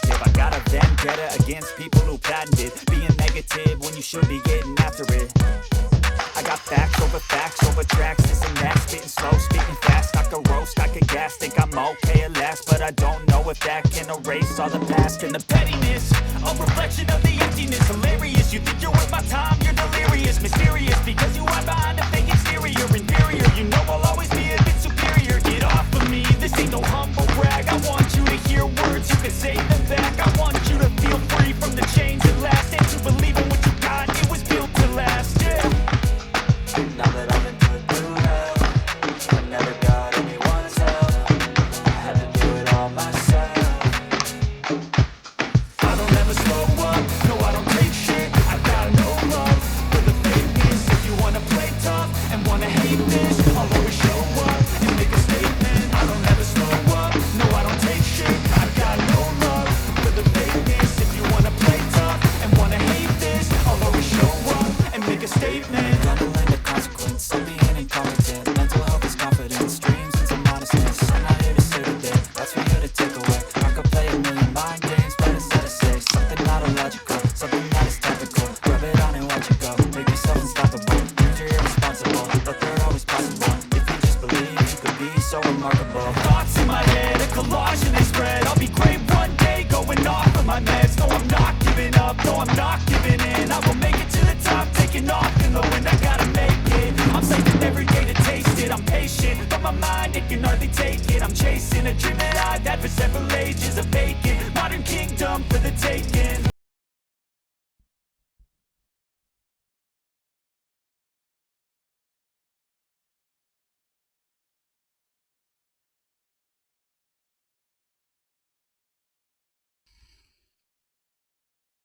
positive. I got a vendetta against people who patented being negative when you should be getting after it. I got facts over tracks, this and that, spitting slow, speaking fast. I could roast, I could gas, think I'm okay at last, but I don't know if that can erase all the past. And the pettiness, a reflection of the emptiness. Hilarious, you think you're worth my time, you're delirious. Mysterious, because you hide behind a fake exterior. Inferior, you know I'll always be a bit superior. Get off of me, this ain't no humble brag. I want you to hear words, you can say them back. I want you to feel free from the chains that last, and to believe in what you got, it was built to last, yeah. Now that I've been put through hell, I never got anyone's help. I had to do it all myself. I don't ever slow up, no I don't take shit. I got no love for the fakeness. If you wanna play tough and wanna hate this, I'll always show up and make a statement. I don't ever slow up, no I don't take shit. I got no love for the fakeness. If you wanna play tough and wanna hate this, I'll always show up and make a statement. Consequence of being incompetent. Mental health is confidence, dreams and some modestness. I'm not here to sit a bit, that's for you to take away. I could play a million mind games, but instead I say something not illogical, something that is topical. Rub it on and watch it go, make yourself unstoppable. Dreams are irresponsible, but they're always possible. If you just believe, you could be so remarkable. Thoughts in my head, a collage and they spread. I'll be great one day, going off of my meds. No, I'm not giving up, no, I'm not giving in. I will make it to the top, taking off in the wind. I gotta make it, I'm saving every day to taste it. I'm patient, but my mind, it can hardly take it. I'm chasing a dream that I've had for several ages of vacant.